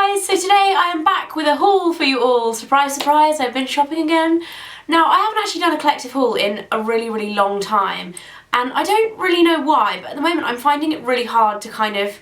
guys, so today I am back with a haul for you all. Surprise, surprise, I've been shopping again. Now, I haven't actually done a collective haul in a really long time, and I don't really know why, but at the moment I'm finding it really hard to kind of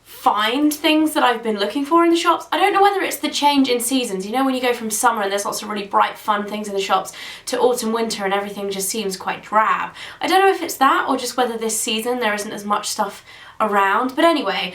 find things that I've been looking for in the shops. I don't know whether it's the change in seasons, you know, when you go from summer and there's lots of really bright fun things in the shops to autumn winter and everything just seems quite drab. I don't know if it's that or just whether this season there isn't as much stuff around, but anyway,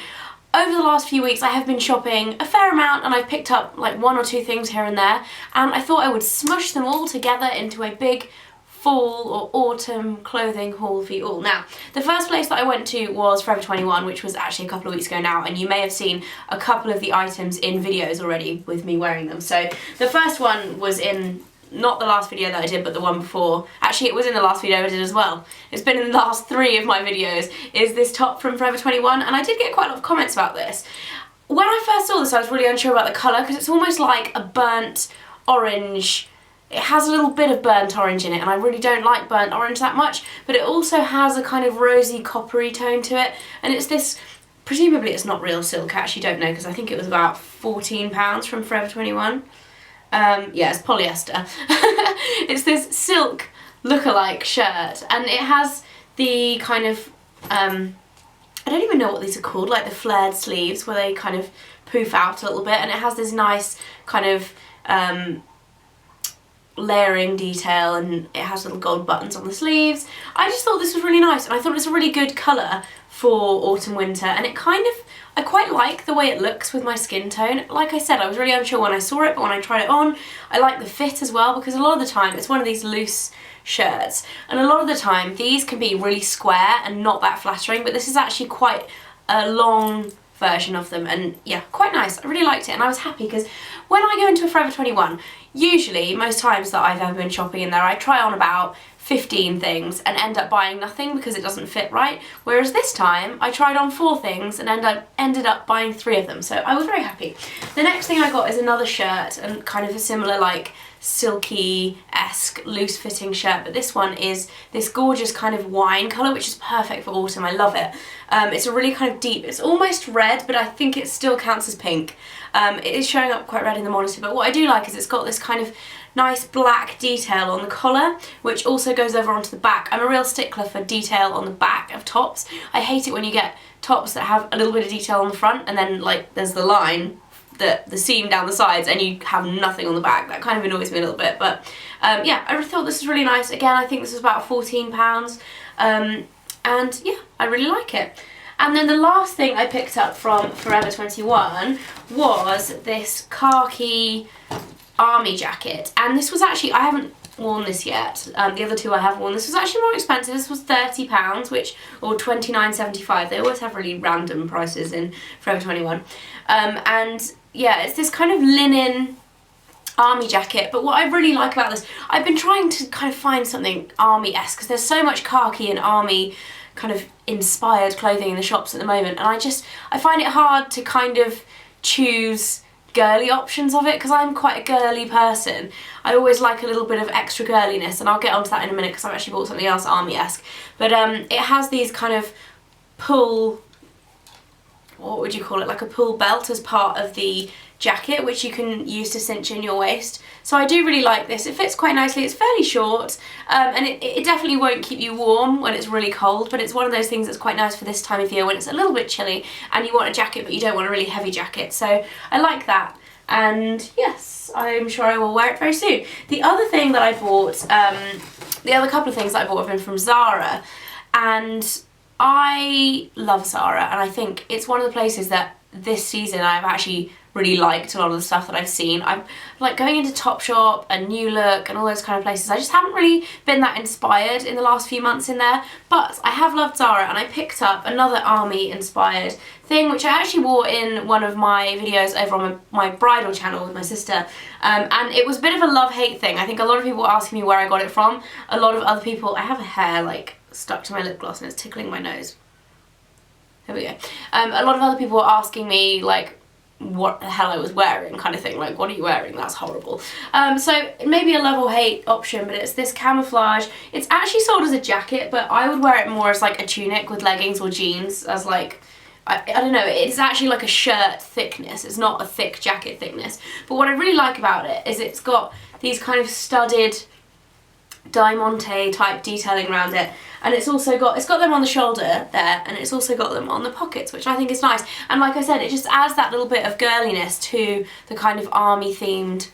over the last few weeks I have been shopping a fair amount and I've picked up like one or two things here and there, and I thought I would smush them all together into a big fall or autumn clothing haul for you all. Now, the first place that I went to was Forever 21, which was actually a couple of weeks ago now, and you may have seen a couple of the items in videos already with me wearing them. So the first one was in not the last video that I did, but the one before. Actually, it was in the last video I did as well. It's been in the last 3 of my videos, is this top from Forever 21, and I did get quite a lot of comments about this. When I first saw this, I was really unsure about the colour, because it's almost like a burnt orange. It has a little bit of burnt orange in it, and I really don't like burnt orange that much, but it also has a kind of rosy, coppery tone to it, and it's this, presumably it's not real silk, I actually don't know, because I think it was about £14 from Forever 21. Yeah, it's polyester. It's this silk look-alike shirt, and it has the kind of, I don't even know what these are called, like the flared sleeves where they kind of poof out a little bit, and it has this nice kind of layering detail, and it has little gold buttons on the sleeves. I just thought this was really nice, and I thought it was a really good colour for autumn winter, and it kind of, I quite like the way it looks with my skin tone. Like I said, I was really unsure when I saw it, but when I tried it on, I like the fit as well, because a lot of the time it's one of these loose shirts, and a lot of the time these can be really square and not that flattering, but this is actually quite a long version of them, and yeah, quite nice. I really liked it, and I was happy because when I go into a Forever 21, usually, most times that I've ever been shopping in there, I try on about 15 things and end up buying nothing because it doesn't fit right, whereas this time I tried on 4 things and ended up buying 3 of them, so I was very happy. The next thing I got is another shirt, and kind of a similar like silky-esque loose-fitting shirt, but this one is this gorgeous kind of wine colour, which is perfect for autumn. I love it. It's a really kind of deep, it's almost red, but I think it still counts as pink. It is showing up quite red in the monitor, but what I do like is it's got this kind of nice black detail on the collar, which also goes over onto the back. I'm a real stickler for detail on the back of tops. I hate it when you get tops that have a little bit of detail on the front and then like there's the line, the seam down the sides, and you have nothing on the back. That kind of annoys me a little bit, but yeah, I thought this was really nice. Again, I think this was about £14, and yeah, I really like it. And then the last thing I picked up from Forever 21 was this khaki army jacket, and this was actually, I haven't worn this yet, the other 2 I have worn. This was actually more expensive. This was £30, which, or £29.75. They always have really random prices in Forever 21. And yeah, it's this kind of linen army jacket, but what I really like about this, I've been trying to kind of find something army-esque, because there's so much khaki and army kind of inspired clothing in the shops at the moment, and I find it hard to kind of choose girly options of it, because I'm quite a girly person. I always like a little bit of extra girliness, and I'll get onto that in a minute because I've actually bought something else army-esque. But it has these kind of pull, what would you call it, like a pull belt as part of the jacket, which you can use to cinch in your waist. So I do really like this. It fits quite nicely. It's fairly short, and it definitely won't keep you warm when it's really cold, but it's one of those things that's quite nice for this time of year when it's a little bit chilly and you want a jacket but you don't want a really heavy jacket. So I like that, and yes, I'm sure I will wear it very soon. The other thing that I bought, the other couple of things that I bought have been from Zara, and I love Zara, and I think it's one of the places that this season I've actually really liked a lot of the stuff that I've seen. I'm like going into Topshop and New Look and all those kind of places. I just haven't really been that inspired in the last few months in there, but I have loved Zara, and I picked up another army inspired thing, which I actually wore in one of my videos over on my bridal channel with my sister, and it was a bit of a love-hate thing. I think a lot of people were asking me where I got it from. A lot of other people, I have a hair like stuck to my lip gloss and it's tickling my nose. There we go. A lot of other people were asking me like what the hell I was wearing, kind of thing, like what are you wearing, that's horrible. So maybe a love or hate option, but it's this camouflage. It's actually sold as a jacket, but I would wear it more as like a tunic with leggings or jeans as like I don't know, it's actually like a shirt thickness, it's not a thick jacket thickness. But what I really like about it is it's got these kind of studded diamante type detailing around it, and it's got them on the shoulder there, and it's also got them on the pockets, which I think is nice. And like I said, it just adds that little bit of girliness to the kind of army themed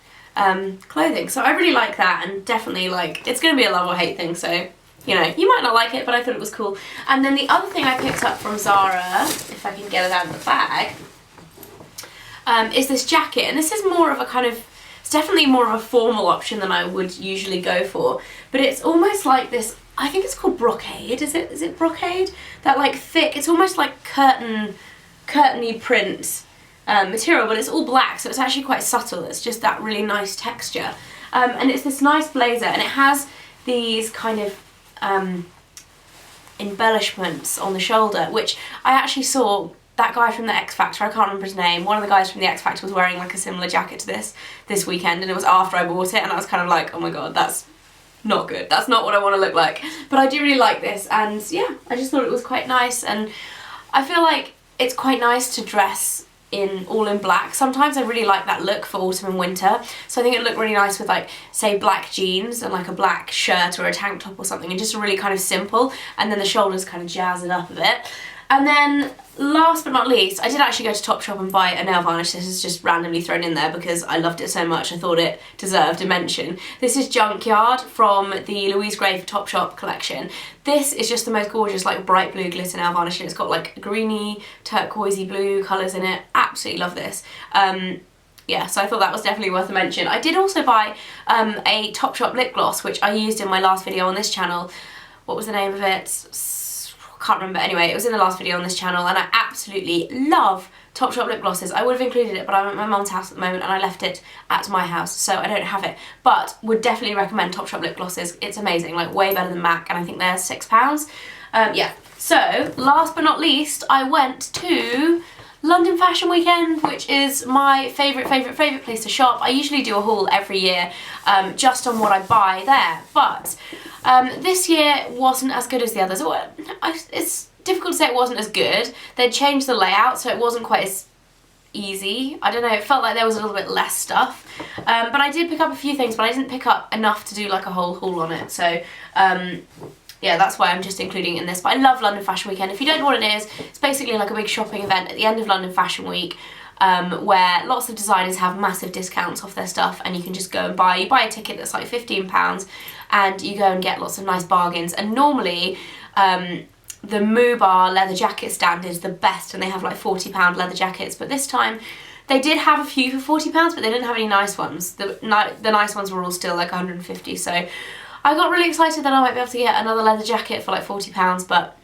clothing. So I really like that, and definitely like it's gonna be a love or hate thing, so you know, you might not like it, but I thought it was cool. And then the other thing I picked up from Zara, if I can get it out of the bag, is this jacket. And this is more of a kind of, it's definitely more of a formal option than I would usually go for. But it's almost like this, I think it's called brocade, is it brocade? That like thick, it's almost like curtainy print material, but it's all black, so it's actually quite subtle. It's just that really nice texture. And it's this nice blazer, and it has these kind of embellishments on the shoulder, which I actually saw that guy from the X Factor, I can't remember his name, one of the guys from the X Factor was wearing like a similar jacket to this weekend, and it was after I bought it, and I was kind of like, oh my god, that's not good, that's not what I want to look like. But I do really like this, and yeah, I just thought it was quite nice, and I feel like it's quite nice to dress all in black. Sometimes I really like that look for autumn and winter, so I think it looked really nice with like, say, black jeans and like a black shirt or a tank top or something, and just really kind of simple, and then the shoulders kind of jazz it up a bit. And then last but not least, I did actually go to Topshop and buy a nail varnish. This is just randomly thrown in there because I loved it so much I thought it deserved a mention. This is Junkyard from the Louise Gray for Topshop collection. This is just the most gorgeous like bright blue glitter nail varnish, and it's got like greeny, turquoisey blue colours in it. Absolutely love this. Yeah, so I thought that was definitely worth a mention. I did also buy a Topshop lip gloss, which I used in my last video on this channel. What was the name of it? Can't remember. Anyway, it was in the last video on this channel, and I absolutely love Topshop lip glosses. I would have included it, but I'm at my mum's house at the moment and I left it at my house, so I don't have it. But would definitely recommend Topshop lip glosses. It's amazing, like way better than MAC, and I think they're £6. Yeah, so last but not least, I went to London Fashion Weekend, which is my favourite place to shop. I usually do a haul every year just on what I buy there, but this year wasn't as good as the others. It's difficult to say it wasn't as good. They'd changed the layout, so it wasn't quite as easy. I don't know, it felt like there was a little bit less stuff. But I did pick up a few things, but I didn't pick up enough to do like a whole haul on it, so yeah, that's why I'm just including it in this. But I love London Fashion Weekend. If you don't know what it is, it's basically like a big shopping event at the end of London Fashion Week, where lots of designers have massive discounts off their stuff, and you can just go and buy a ticket that's like £15, and you go and get lots of nice bargains. And normally the Moo Bar leather jacket stand is the best, and they have like £40 leather jackets, but this time they did have a few for £40, but they didn't have any nice ones. The nice ones were all still like 150, so I got really excited that I might be able to get another leather jacket for like £40, but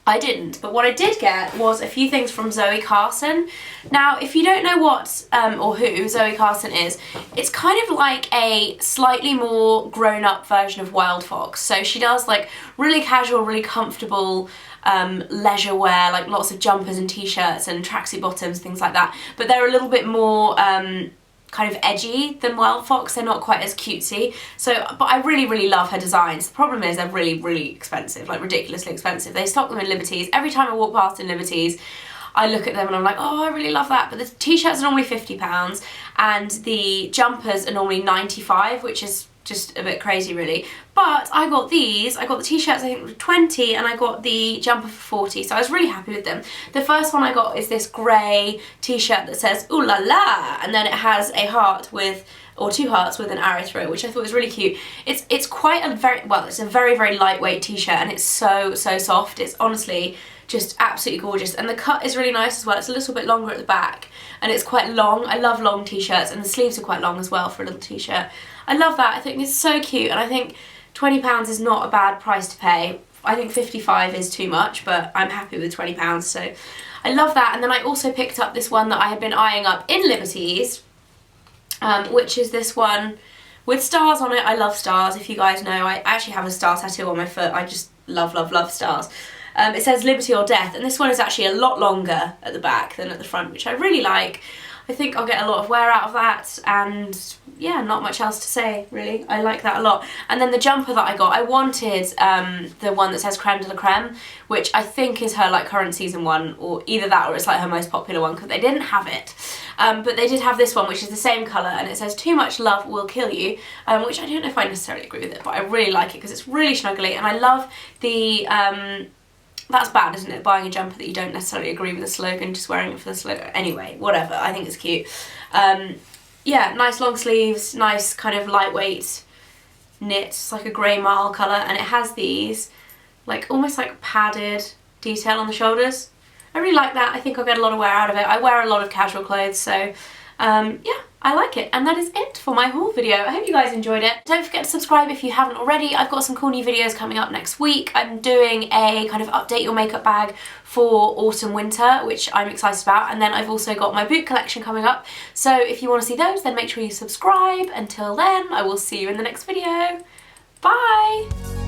I didn't. But what I did get was a few things from Zoe Carson. Now, if you don't know what or who Zoe Carson is, it's kind of like a slightly more grown-up version of Wild Fox. So she does like really casual, really comfortable leisure wear, like lots of jumpers and t-shirts and tracksuit bottoms, things like that. But they're a little bit more kind of edgy than Wild Fox. They're not quite as cutesy. So, but I really love her designs. The problem is they're really expensive, like ridiculously expensive. They stock them in Liberties. Every time I walk past in Liberties, I look at them and I'm like, oh, I really love that. But the t-shirts are normally £50 and the jumpers are normally £95, which is just a bit crazy really. But I got these, I got the t-shirts I think for 20 and I got the jumper for 40, so I was really happy with them. The first one I got is this grey t-shirt that says ooh la la, and then it has a heart with, or two hearts with an arrow through it, which I thought was really cute. It's quite a it's a very lightweight t-shirt, and it's so soft. It's honestly just absolutely gorgeous, and the cut is really nice as well. It's a little bit longer at the back and it's quite long. I love long t-shirts, and the sleeves are quite long as well for a little t-shirt. I love that. I think it's so cute, and I think £20 is not a bad price to pay. I think 55 is too much, but I'm happy with £20, so I love that. And then I also picked up this one that I had been eyeing up in Liberties, which is this one with stars on it. I love stars, if you guys know. I actually have a star tattoo on my foot. I just love stars. It says Liberty or Death, and this one is actually a lot longer at the back than at the front, which I really like. I think I'll get a lot of wear out of that, and yeah, not much else to say really. I like that a lot. And then the jumper that I got, I wanted the one that says Creme de la Creme, which I think is her like current season one, or either that or it's like her most popular one, because they didn't have it. But they did have this one, which is the same colour, and it says too much love will kill you, which I don't know if I necessarily agree with it, but I really like it because it's really snuggly, and I love the that's bad, isn't it? Buying a jumper that you don't necessarily agree with the slogan, just wearing it for the slogan. Anyway, whatever, I think it's cute. Yeah, nice long sleeves, nice kind of lightweight knit, it's like a grey marl colour, and it has these like almost like padded detail on the shoulders. I really like that. I think I'll get a lot of wear out of it. I wear a lot of casual clothes, so yeah, I like it. And that is it for my haul video. I hope you guys enjoyed it. Don't forget to subscribe if you haven't already. I've got some cool new videos coming up next week. I'm doing a kind of update your makeup bag for autumn winter, which I'm excited about, and then I've also got my boot collection coming up, so if you want to see those, then make sure you subscribe. Until then, I will see you in the next video. Bye!